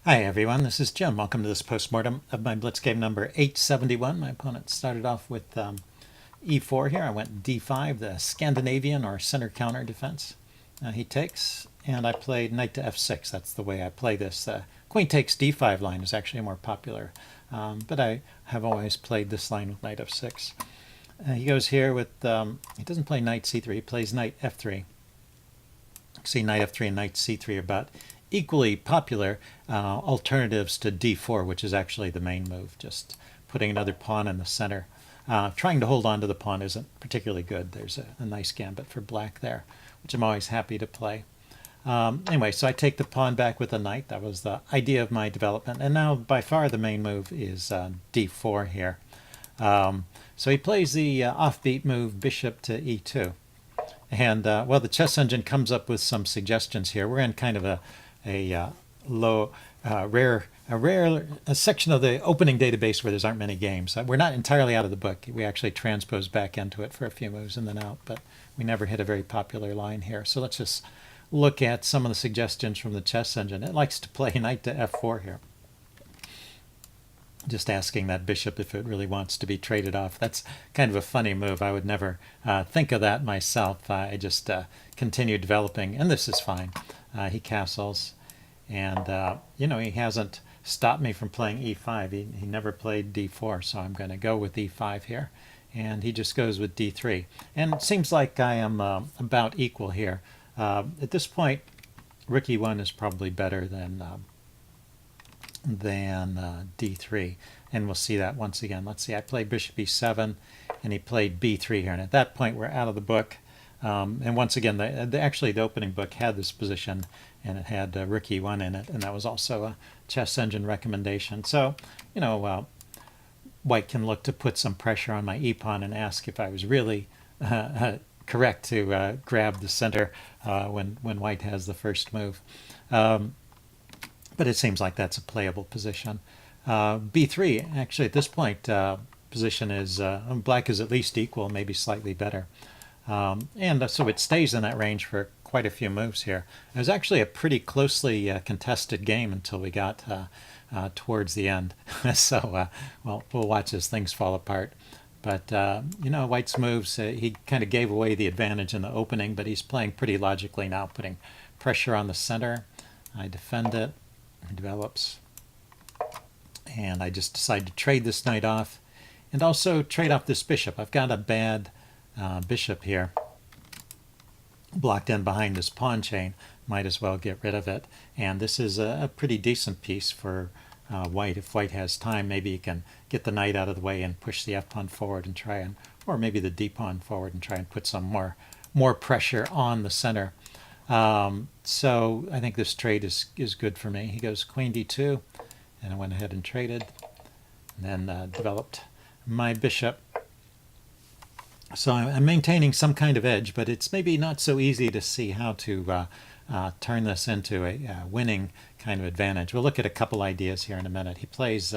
Hi everyone, this is Jim. Welcome to this postmortem of my Blitz game number 871. My opponent started off with e4 here. I went d5, the Scandinavian or center counter defense. He takes, and I played knight to f6. That's the way I play this. Queen takes d5 line is actually more popular, but I have always played this line with knight f6. He goes here with, he doesn't play knight c3, he plays knight f3. See, knight f3 and knight c3 are about equally popular alternatives to d4, which is actually the main move, just putting another pawn in the center. Trying to hold on to the pawn isn't particularly good. There's a nice gambit for black there, which I'm always happy to play. Anyway, so I take the pawn back with a knight. That was the idea of my development. And now by far the main move is d4 here. So he plays the offbeat move bishop to e2. And well, the chess engine comes up with some suggestions here. We're in kind of a low, rare a section of the opening database where there aren't many games. We're not entirely out of the book. We actually transpose back into it for a few moves and then out, but we never hit a very popular line here. So let's just look at some of the suggestions from the chess engine. It likes to play knight to f4 here. Just asking that bishop if it really wants to be traded off. That's kind of a funny move. I would never think of that myself. I just continue developing, and this is fine. He castles, and you know, he hasn't stopped me from playing e5. He never played d4, so I'm going to go with e5 here. And he just goes with d3. And it seems like I am about equal here. At this point, rook e1 is probably better than d3, and we'll see that once again. Let's see, I played bishop e7 and he played b3 here, and at that point we're out of the book. And once again, actually the opening book had this position and it had rook e1 in it, and that was also a chess engine recommendation. So, you know, white can look to put some pressure on my e-pawn and ask if I was really correct to grab the center when white has the first move. But it seems like that's a playable position. b3, actually at this point, position is black is at least equal, maybe slightly better. And so it stays in that range for quite a few moves here. It was actually a pretty closely contested game until we got towards the end. So, well, we'll watch as things fall apart. But, you know, white's moves, he kind of gave away the advantage in the opening, but he's playing pretty logically now, putting pressure on the center. I defend it. It develops. And I just decide to trade this knight off and also trade off this bishop. I've got a bad bishop here blocked in behind this pawn chain. Might as well get rid of it. And this is a pretty decent piece for white. If white has time, maybe he can get the knight out of the way and push the f-pawn forward and try and, or maybe the d-pawn forward and try and put some more pressure on the center. So I think this trade is good for me. He goes queen d2, and I went ahead and traded, and then developed my bishop. So I'm maintaining some kind of edge, but it's maybe not so easy to see how to turn this into a winning kind of advantage. We'll look at a couple ideas here in a minute. He plays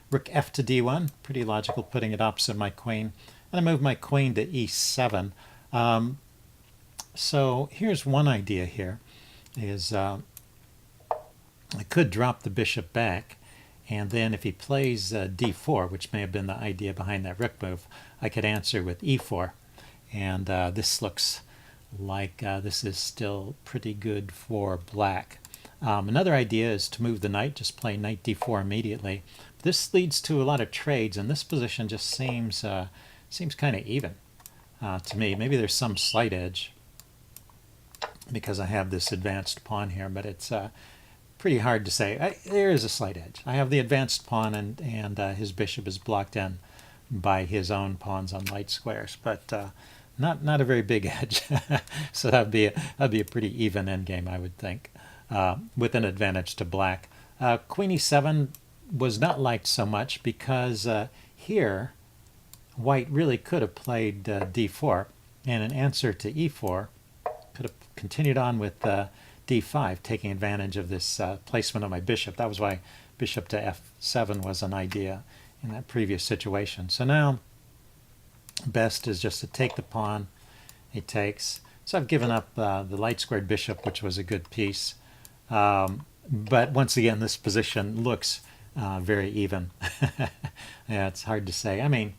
rook f to d1, pretty logical, putting it opposite my queen, and I move my queen to e7. So here's one idea here, is I could drop the bishop back, and then if he plays d4, which may have been the idea behind that rook move, I could answer with e4. And this looks like this is still pretty good for black. Another idea is to move the knight, just play knight d4 immediately. This leads to a lot of trades, and this position just seems kind of even to me. Maybe there's some slight edge because I have this advanced pawn here, but it's pretty hard to say. There is a slight edge. I have the advanced pawn, and his bishop is blocked in by his own pawns on light squares, but not a very big edge. So that'd be a pretty even endgame, I would think, with an advantage to black. Queen e7 was not liked so much because here white really could have played d4, and in answer to e4 could have continued on with d5, taking advantage of this placement of my bishop. That was why bishop to f7 was an idea in that previous situation. So now best is just to take the pawn. He takes. So I've given up the light squared bishop, which was a good piece. But once again, this position looks very even. Yeah, it's hard to say. I mean,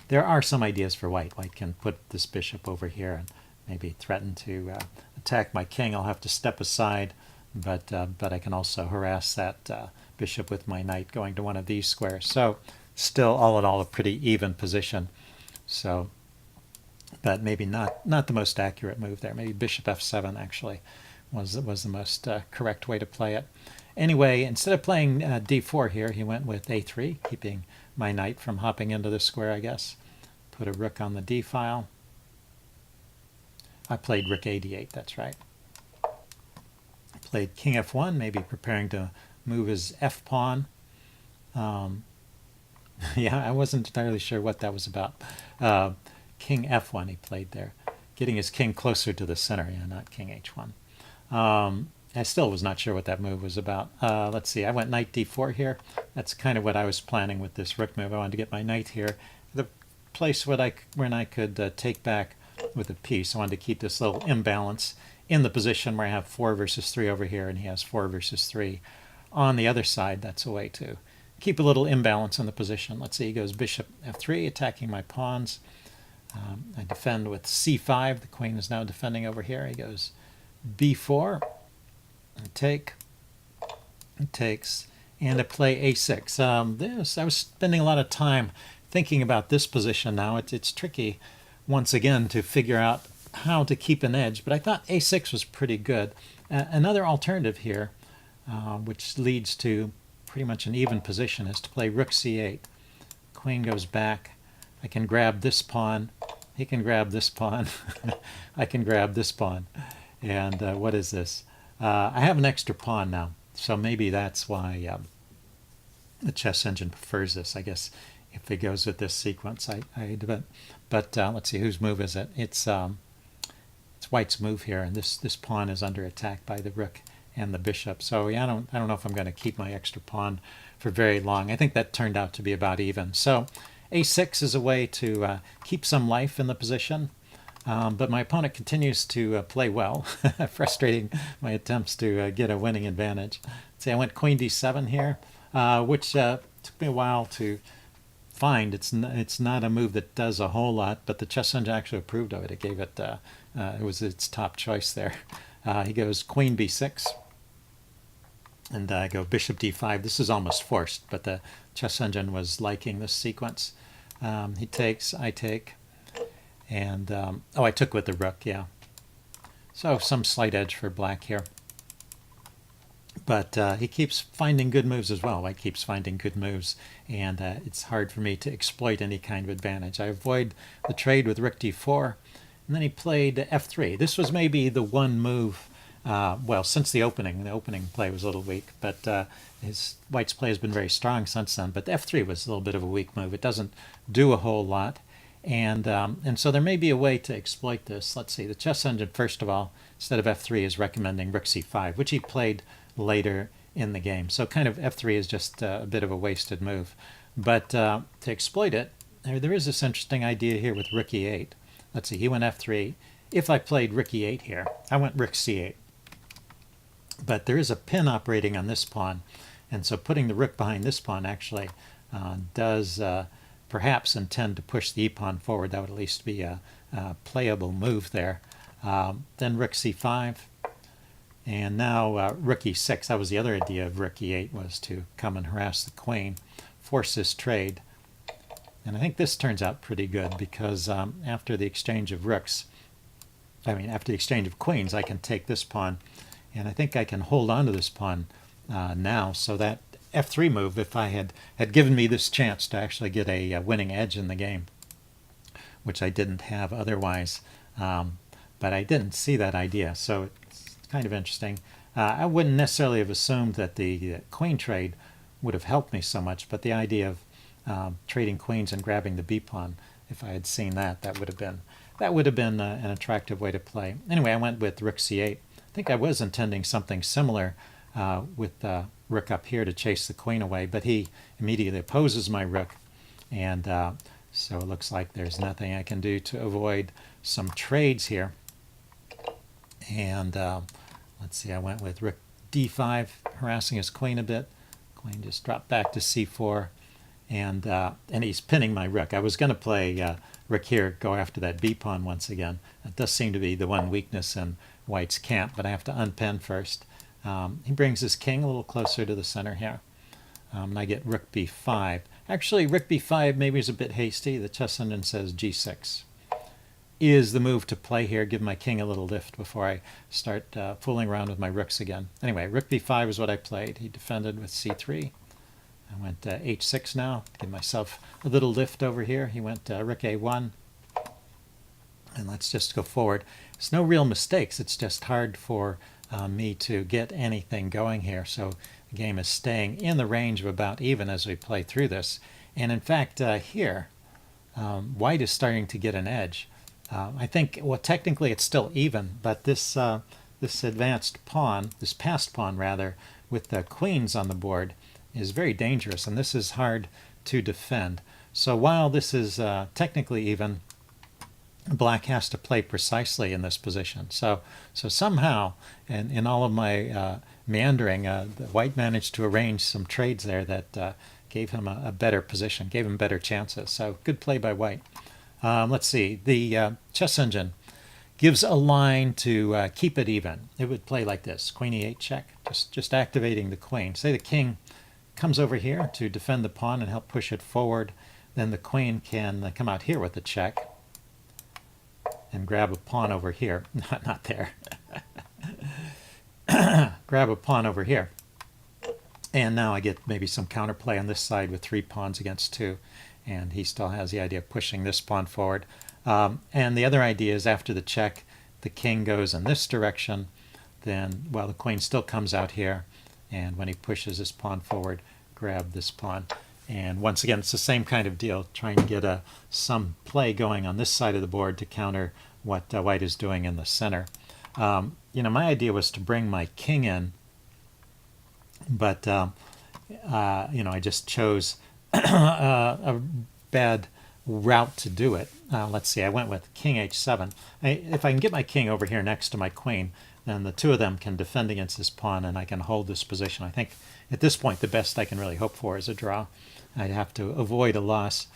there are some ideas for white. White can put this bishop over here and maybe threaten to attack my king. I'll have to step aside, but I can also harass that bishop with my knight going to one of these squares. So still, all in all, a pretty even position. So, but maybe not the most accurate move there. Maybe bishop f7 actually was the most correct way to play it. Anyway, instead of playing d4 here, he went with a3, keeping my knight from hopping into the square, I guess. Put a rook on the d file. I played rook a d8, that's right. Played king f1, maybe preparing to move his f pawn. Yeah, I wasn't entirely sure what that was about. King f1 he played there, getting his king closer to the center. Yeah, not king h1. I still was not sure what that move was about. Let's see, I went knight d4 here. That's kind of what I was planning with this rook move. I wanted to get my knight here, the place when I could take back with a piece. I wanted to keep this little imbalance in the position where I have 4 versus 3 over here, and he has 4 versus 3 on the other side. That's a way to keep a little imbalance in the position. Let's see, he goes bishop f3, attacking my pawns. I defend with c5. The queen is now defending over here. He goes b4, take, takes, and I play a6. I was spending a lot of time thinking about this position now. It's tricky, once again, to figure out how to keep an edge, but I thought a6 was pretty good. Another alternative here, which leads to pretty much an even position, is to play rook c8. Queen goes back. I can grab this pawn. He can grab this pawn. I can grab this pawn. And what is this? I have an extra pawn now, so maybe that's why the chess engine prefers this. I guess if it goes with this sequence, but let's see, whose move is it? It's White's move here, and this pawn is under attack by the rook and the bishop. So yeah, I don't know if I'm going to keep my extra pawn for very long. I think that turned out to be about even. So a6 is a way to keep some life in the position, but my opponent continues to play well, frustrating my attempts to get a winning advantage. See, I went queen d7 here, which took me a while to find. It's not a move that does a whole lot, but the chess engine actually approved of it. It gave it, it was its top choice there. He goes queen b6, and I go bishop d5. This is almost forced, but the chess engine was liking this sequence. He takes, I take, and oh, I took with the rook, yeah. So some slight edge for black here. But he keeps finding good moves as well. White keeps finding good moves, and it's hard for me to exploit any kind of advantage. I avoid the trade with rook d4, and then he played f3. This was maybe the one move, well, since the opening play was a little weak, but White's play has been very strong since then. But f3 was a little bit of a weak move. It doesn't do a whole lot, and so there may be a way to exploit this. Let's see. The chess engine, first of all, instead of f3, is recommending rook c5, which he played later in the game. So kind of f3 is just a bit of a wasted move. But to exploit it, there is this interesting idea here with rook e8. Let's see, he went f3. If I played rook e8 here, I went rook c8. But there is a pin operating on this pawn, and so putting the rook behind this pawn actually does perhaps intend to push the e-pawn forward. That would at least be a playable move there. Then rook c5. And now rook e6, that was the other idea of rook e8, was to come and harass the queen, force this trade. And I think this turns out pretty good because after the exchange of rooks, after the exchange of queens, I can take this pawn, and I think I can hold on to this pawn now, so that f3 move, if I had given me this chance to actually get a winning edge in the game, which I didn't have otherwise, but I didn't see that idea, so kind of interesting. I wouldn't necessarily have assumed that the queen trade would have helped me so much, but the idea of trading queens and grabbing the b pawn, if I had seen that, that would have been an attractive way to play. Anyway, I went with rook c8. I think I was intending something similar with rook up here to chase the queen away, but he immediately opposes my rook, and so it looks like there's nothing I can do to avoid some trades here. And let's see, I went with rook d5, harassing his queen a bit. Queen just dropped back to c4, and he's pinning my rook. I was going to play rook here, go after that b pawn once again. That does seem to be the one weakness in White's camp, but I have to unpin first. He brings his king a little closer to the center here. And I get rook b5. Actually, rook b5 maybe is a bit hasty. The chess engine says g6 is the move to play here. Give my king a little lift before I start fooling around with my rooks again. Anyway, rook b5 is what I played. He defended with c3. I went h6 now. Give myself a little lift over here. He went rook a1. And let's just go forward. It's no real mistakes. It's just hard for me to get anything going here. So the game is staying in the range of about even as we play through this. And in fact, here, White is starting to get an edge. I think, well, technically it's still even, but this advanced pawn, this passed pawn rather, with the queens on the board is very dangerous, and this is hard to defend. So while this is technically even, Black has to play precisely in this position. So somehow, in all of my meandering, White managed to arrange some trades there that gave him a better position, gave him better chances. So good play by White. Let's see. The chess engine gives a line to keep it even. It would play like this: Queen e8 check, just activating the queen. Say the king comes over here to defend the pawn and help push it forward. Then the queen can come out here with the check and grab a pawn over here. Not there. Grab a pawn over here. And now I get maybe some counterplay on this side with 3 pawns against 2. And he still has the idea of pushing this pawn forward. And the other idea is after the check, the king goes in this direction. Then, well, the queen still comes out here. And when he pushes this pawn forward, grab this pawn. And once again, it's the same kind of deal, trying to get some play going on this side of the board to counter what White is doing in the center. My idea was to bring my king in, but I just chose a bad route to do it. Let's see, I went with king h7. If I can get my king over here next to my queen, then the two of them can defend against this pawn and I can hold this position. I think at this point the best I can really hope for is a draw. I'd have to avoid a loss.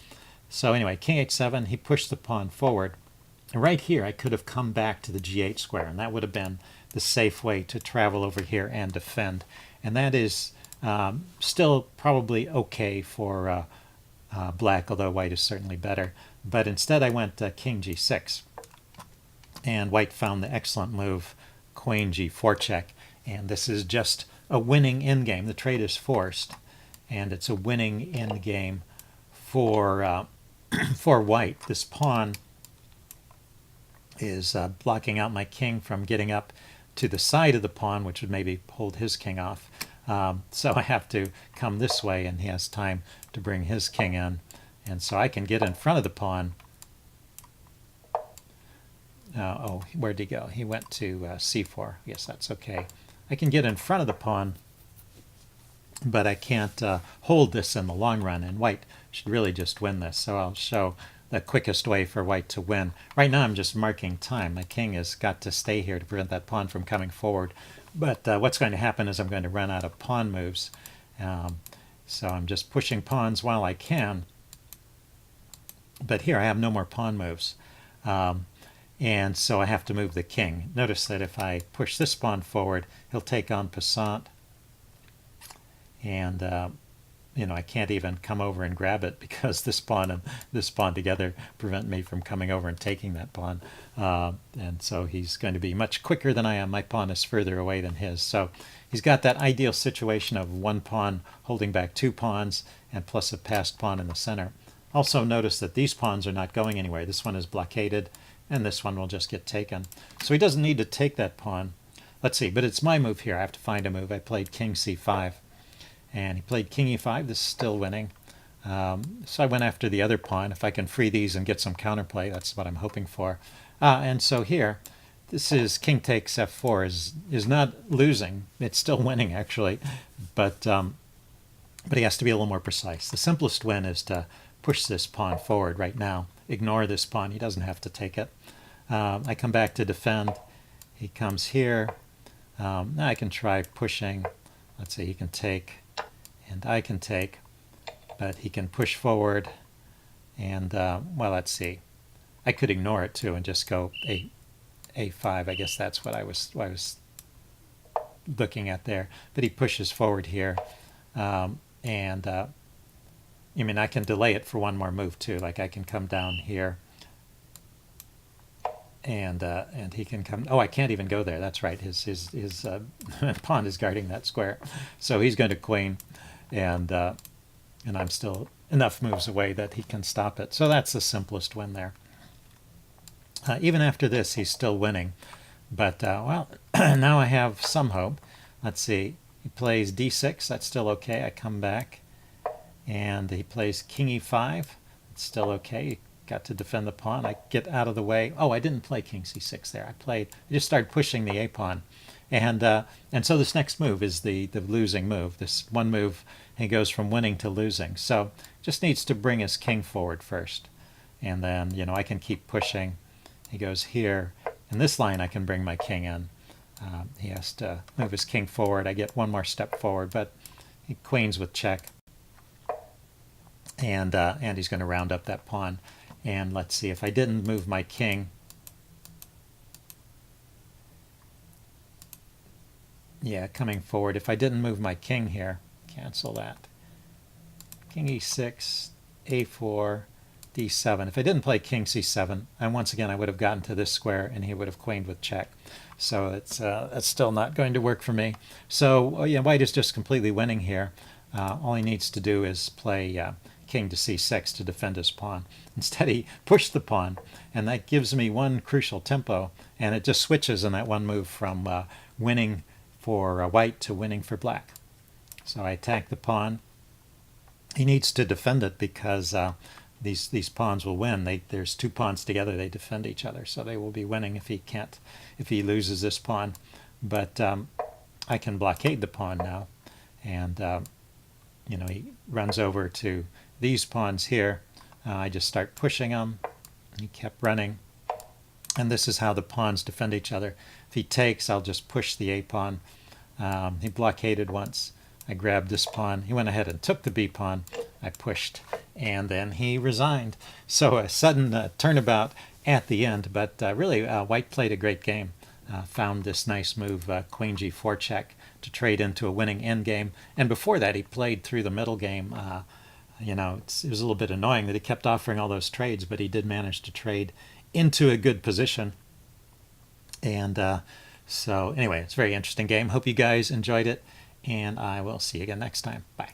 So anyway, king h7, he pushed the pawn forward. And right here I could have come back to the g8 square, and that would have been the safe way to travel over here and defend. And that is still probably okay for Black, although White is certainly better. But instead I went king g6. And White found the excellent move, queen g4 check. And this is just a winning endgame. The trade is forced, and it's a winning endgame for for White. This pawn is blocking out my king from getting up to the side of the pawn, which would maybe hold his king off. So I have to come this way, and he has time to bring his king in. And so I can get in front of the pawn. Oh, where'd he go? He went to c4. Yes, that's okay. I can get in front of the pawn, but I can't hold this in the long run, and White should really just win this. So I'll show the quickest way for White to win. Right now I'm just marking time. My king has got to stay here to prevent that pawn from coming forward. But what's going to happen is I'm going to run out of pawn moves. So I'm just pushing pawns while I can. But here I have no more pawn moves. And so I have to move the king. Notice that if I push this pawn forward, he'll take on passant. And I can't even come over and grab it because this pawn and this pawn together prevent me from coming over and taking that pawn. And so he's going to be much quicker than I am. My pawn is further away than his. So he's got that ideal situation of one pawn holding back 2 pawns and plus a passed pawn in the center. Also notice that these pawns are not going anywhere. This one is blockaded, and this one will just get taken. So he doesn't need to take that pawn. Let's see, but it's my move here. I have to find a move. I played king c5. And he played king e5. This is still winning. So I went after the other pawn. If I can free these and get some counterplay, that's what I'm hoping for. And so here, this is king takes f4 is not losing. It's still winning, actually. But he has to be a little more precise. The simplest win is to push this pawn forward right now. Ignore this pawn. He doesn't have to take it. I come back to defend. He comes here. Now I can try pushing. Let's see, he can take, and I can take, but he can push forward, and well, let's see. I could ignore it too and just go a5. I guess that's what I was looking at there. But he pushes forward here, and I mean, I can delay it for one more move too. Like I can come down here, and he can come. Oh, I can't even go there. That's right. His pawn is guarding that square, so he's going to queen, and I'm still enough moves away that he can stop it. So that's the simplest win there. Even after this, he's still winning, but well, now I have some hope. Let's see. He plays d6. That's still okay. I come back, and he plays king e5. It's still okay. Got to defend the pawn. I get out of the way. Oh, I didn't play king c6 there. I just started pushing the a pawn, and so this next move is the losing move. This one move, he goes from winning to losing. So just needs to bring his king forward first, and then I can keep pushing. He goes here. In this line, I can bring my king in. He has to move his king forward. I get one more step forward, but he queens with check, and he's going to round up that pawn. And let's see, if I didn't move my king, yeah, coming forward, if I didn't move my king here, cancel that. King e6, a4, d7. If I didn't play king c7, and once again I would have gotten to this square and he would have queened with check. So that's still not going to work for me. So yeah, white is just completely winning here. All he needs to do is play king to c6 to defend his pawn. Instead he pushed the pawn, and that gives me one crucial tempo, and it just switches in that one move from winning for white to winning for black. So I attack the pawn. He needs to defend it because these pawns will win. There's two pawns together, they defend each other, so they will be winning if he loses this pawn. But I can blockade the pawn now, and he runs over to these pawns here. I just start pushing them. He kept running, and this is how the pawns defend each other. If he takes, I'll just push the a pawn. He blockaded once. I grabbed this pawn. He went ahead and took the b pawn. I pushed, and then he resigned. So a sudden turnabout at the end, but really white played a great game. Found this nice move, queen g4 check, to trade into a winning endgame. And before that, he played through the middle game. It was a little bit annoying that he kept offering all those trades, but he did manage to trade into a good position. And so anyway, it's a very interesting game. Hope you guys enjoyed it, and I will see you again next time. Bye.